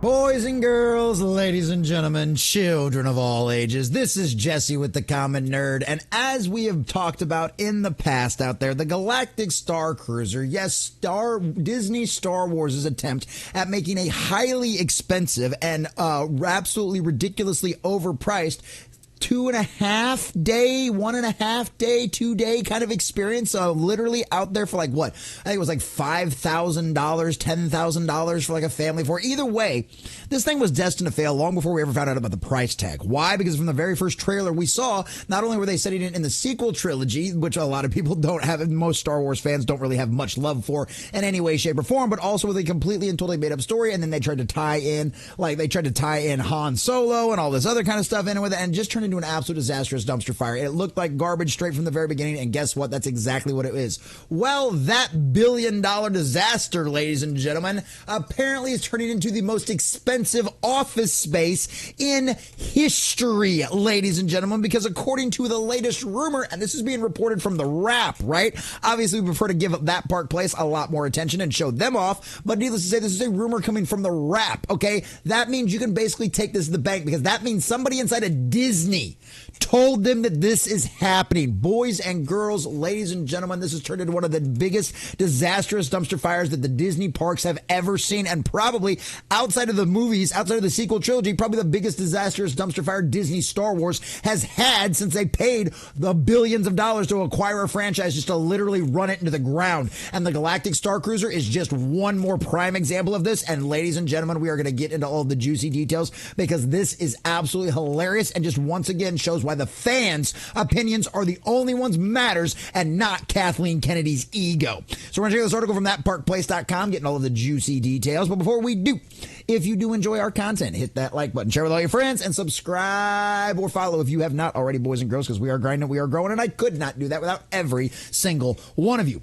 Boys and girls, ladies and gentlemen, children of all ages, this is Jesse with the Common Nerd, and as we have talked about in the past out there, the Galactic Starcruiser, yes, Disney Star Wars' attempt at making a highly expensive and absolutely ridiculously overpriced 2.5 day, 1.5 day, 2 day kind of experience, literally out there for like what? I think it was like $5,000, $10,000 for like a family for. Either way, this thing was destined to fail long before we ever found out about the price tag. Why? Because from the very first trailer we saw, not only were they setting it in the sequel trilogy, which a lot of people don't have, most Star Wars fans don't really have much love for in any way, shape, or form, but also with a completely and totally made up story, and then they tried to tie in Han Solo and all this other kind of stuff in with it, and just turned into an absolute disastrous dumpster fire. It looked like garbage straight from the very beginning, and guess what? That's exactly what it is. Well, that billion-dollar disaster, ladies and gentlemen, apparently is turning into the most expensive office space in history, ladies and gentlemen, because according to the latest rumor, and this is being reported from the Wrap, right? Obviously, we prefer to give that Park Place a lot more attention and show them off, but needless to say, this is a rumor coming from the Wrap, okay? That means you can basically take this to the bank, because that means somebody inside of Disney told them that this is happening. Boys and girls, ladies and gentlemen, this has turned into one of the biggest disastrous dumpster fires that the Disney parks have ever seen, and probably outside of the movies, outside of the sequel trilogy, probably the biggest disastrous dumpster fire Disney Star Wars has had since they paid the billions of dollars to acquire a franchise just to literally run it into the ground. And the Galactic Starcruiser is just one more prime example of this. And ladies and gentlemen, we are going to get into all the juicy details, because this is absolutely hilarious and just once again shows why the fans' opinions are the only ones matters and not Kathleen Kennedy's ego. So we're going to check this article from thatparkplace.com, getting all of the juicy details. But before we do, if you do enjoy our content, hit that like button, share with all your friends, and subscribe or follow if you have not already, boys and girls, because we are grinding, we are growing, and I could not do that without every single one of you.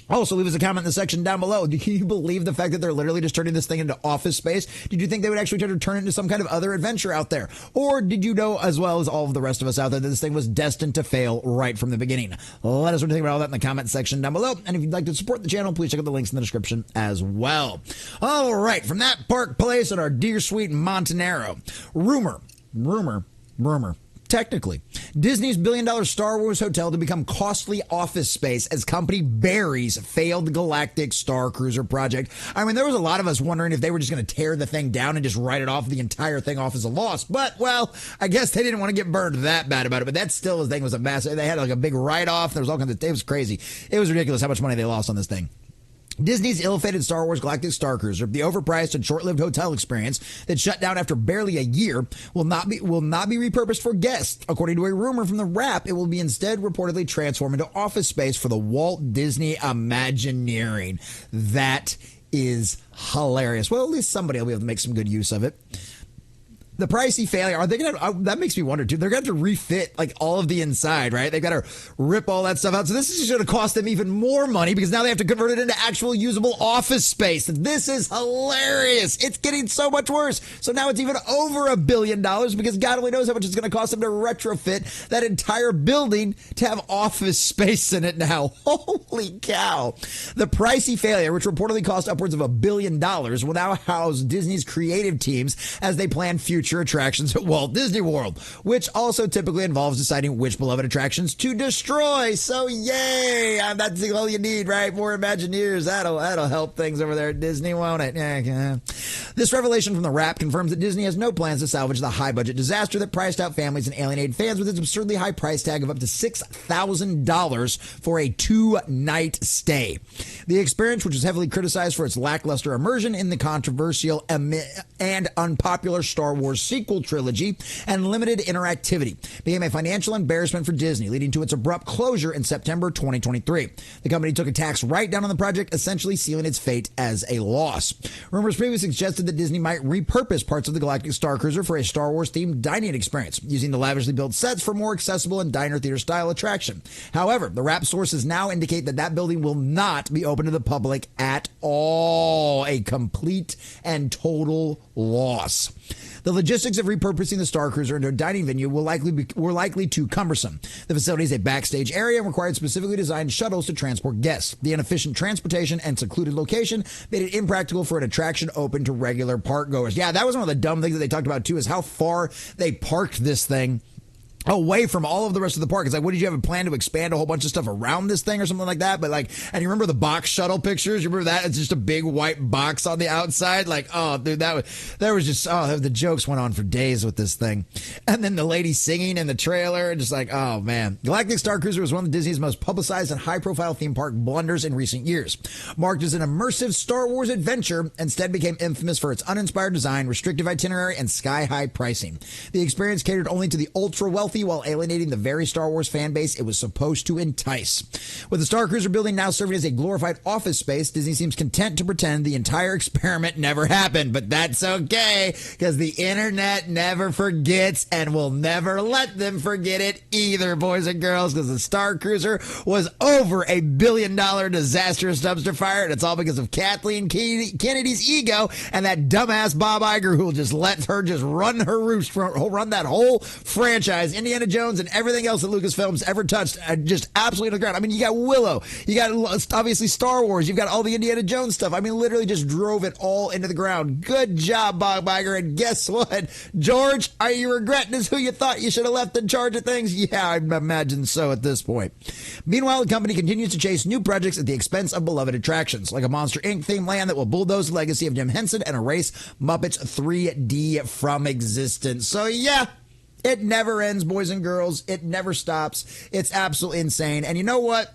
Also, leave us a comment in the section down below. Do you believe the fact that they're literally just turning this thing into office space? Did you think they would actually try to turn it into some kind of other adventure out there? Or did you know, as well as all of the rest of us out there, that this thing was destined to fail right from the beginning? Let us know what you think about all that in the comment section down below. And if you'd like to support the channel, please check out the links in the description as well. All right, from that Park Place at our dear sweet Montanaro. Rumor. Technically, Disney's billion-dollar Star Wars hotel to become costly office space as company buries failed Galactic Starcruiser project. I mean, there was a lot of us wondering if they were just going to tear the thing down and just write it off, the entire thing off as a loss. But, well, I guess they didn't want to get burned that bad about it. But that still, the thing was a mess. They had like a big write-off. There was all kinds of, it was crazy. It was ridiculous how much money they lost on this thing. Disney's ill-fated Star Wars Galactic Starcruiser, the overpriced and short-lived hotel experience that shut down after barely a year, will not be repurposed for guests. According to a rumor from the Wrap, it will be instead reportedly transformed into office space for the Walt Disney Imagineering. That is hilarious. Well, at least somebody will be able to make some good use of it. The pricey failure, are they going to, that makes me wonder too, they're going to have to refit like all of the inside, right? They've got to rip all that stuff out. So this is going to cost them even more money because now they have to convert it into actual usable office space. This is hilarious. It's getting so much worse. So now it's even over $1 billion because God only knows how much it's going to cost them to retrofit that entire building to have office space in it now. Holy cow. The pricey failure, which reportedly cost upwards of $1 billion, will now house Disney's creative teams as they plan future attractions at Walt Disney World, which also typically involves deciding which beloved attractions to destroy. So yay, that's all you need, right? More Imagineers. That'll help things over there at Disney, won't it? This revelation from the Wrap confirms that Disney has no plans to salvage the high-budget disaster that priced out families and alienated fans with its absurdly high price tag of up to $6,000 for a 2-night stay. The experience, which was heavily criticized for its lackluster immersion in the controversial and unpopular Star Wars sequel trilogy and limited interactivity, became a financial embarrassment for Disney, leading to its abrupt closure in September 2023. The company took a tax write-down on the project, essentially sealing its fate as a loss. Rumors previously suggested that Disney might repurpose parts of the Galactic Starcruiser for a Star Wars-themed dining experience, using the lavishly built sets for more accessible and diner theater-style attraction. However, the Wrap sources now indicate that that building will not be open to the public at all a complete and total loss. The logistics of repurposing the Starcruiser into a dining venue were likely too cumbersome. The facility is a backstage area and required specifically designed shuttles to transport guests. The inefficient transportation and secluded location made it impractical for an attraction open to regular park goers. Yeah, that was one of the dumb things that they talked about too, is how far they parked this thing away from all of the rest of the park. It's like, what, did you have a plan to expand a whole bunch of stuff around this thing or something like that? But like, and you remember the box shuttle pictures? You remember that? It's just a big white box on the outside. Like, oh, dude, the jokes went on for days with this thing. And then the lady singing in the trailer, just like, oh man. Galactic Starcruiser was one of Disney's most publicized and high-profile theme park blunders in recent years. Marked as an immersive Star Wars adventure, instead became infamous for its uninspired design, restrictive itinerary, and sky-high pricing. The experience catered only to the ultra-wealthy while alienating the very Star Wars fan base it was supposed to entice. With the Starcruiser building now serving as a glorified office space, Disney seems content to pretend the entire experiment never happened. But that's okay, because the internet never forgets and will never let them forget it either, boys and girls, because the Starcruiser was over $1 billion disastrous dumpster fire, and it's all because of Kathleen Kennedy's ego and that dumbass Bob Iger, who will just let her just run that whole franchise, Indiana Jones and everything else that Lucasfilms ever touched, just absolutely to the ground. I mean, you got Willow, you got obviously Star Wars, you've got all the Indiana Jones stuff. I mean, literally just drove it all into the ground. Good job, Bob Iger. And guess what, George? Are you regretting this? Who you thought you should have left in charge of things? Yeah, I imagine so at this point. Meanwhile, the company continues to chase new projects at the expense of beloved attractions, like a Monster Inc. themed land that will bulldoze the legacy of Jim Henson and erase Muppets 3D from existence. So yeah, it never ends, boys and girls. It never stops. It's absolutely insane. And you know what?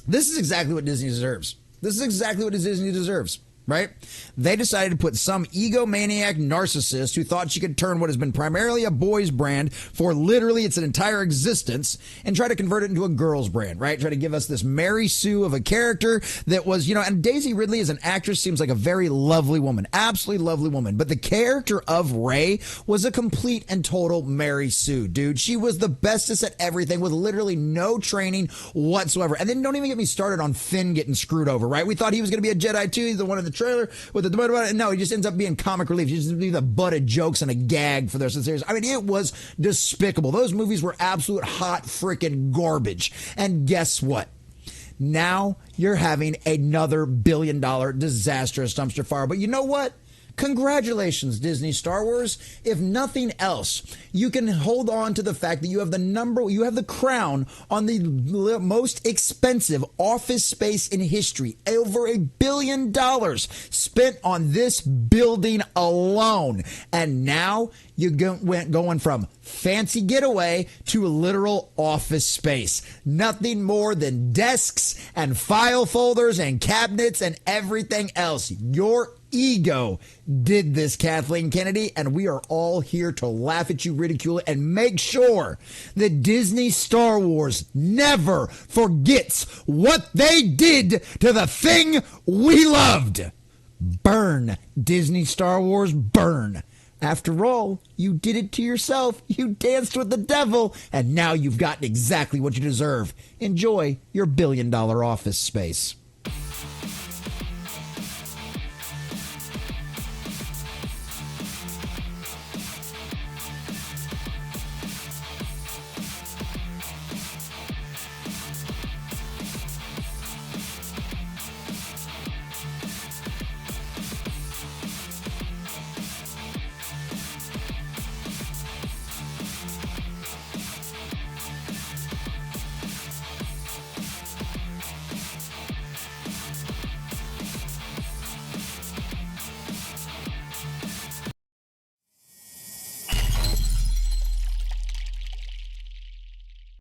This is exactly what Disney deserves. This is exactly what Disney deserves, right? They decided to put some egomaniac narcissist who thought she could turn what has been primarily a boys brand for literally its entire existence and try to convert it into a girls brand, right? Try to give us this Mary Sue of a character that was, and Daisy Ridley as an actress seems like a very lovely woman, absolutely lovely woman. But the character of Rey was a complete and total Mary Sue, dude. She was the bestest at everything with literally no training whatsoever. And then don't even get me started on Finn getting screwed over, right? We thought he was going to be a Jedi too. He's the one in the trailer with no, he just ends up being comic relief. He just ends up being the butt of jokes and a gag for their sincerity. I mean, it was despicable. Those movies were absolute hot freaking garbage. And guess what? Now you're having another $1 billion disastrous dumpster fire. But you know what? Congratulations, Disney Star Wars. If nothing else, you can hold on to the fact that you have the crown on the most expensive office space in history. Over $1 billion spent on this building alone. And now you went going from fancy getaway to literal office space. Nothing more than desks and file folders and cabinets and everything else. Your ego did this, Kathleen Kennedy, and we are all here to laugh at you, ridicule it, and make sure that Disney Star Wars never forgets what they did to the thing we loved. Burn, Disney Star Wars, burn. After all, you did it to yourself. You danced with the devil, and now you've gotten exactly what you deserve. Enjoy your $1 billion office space.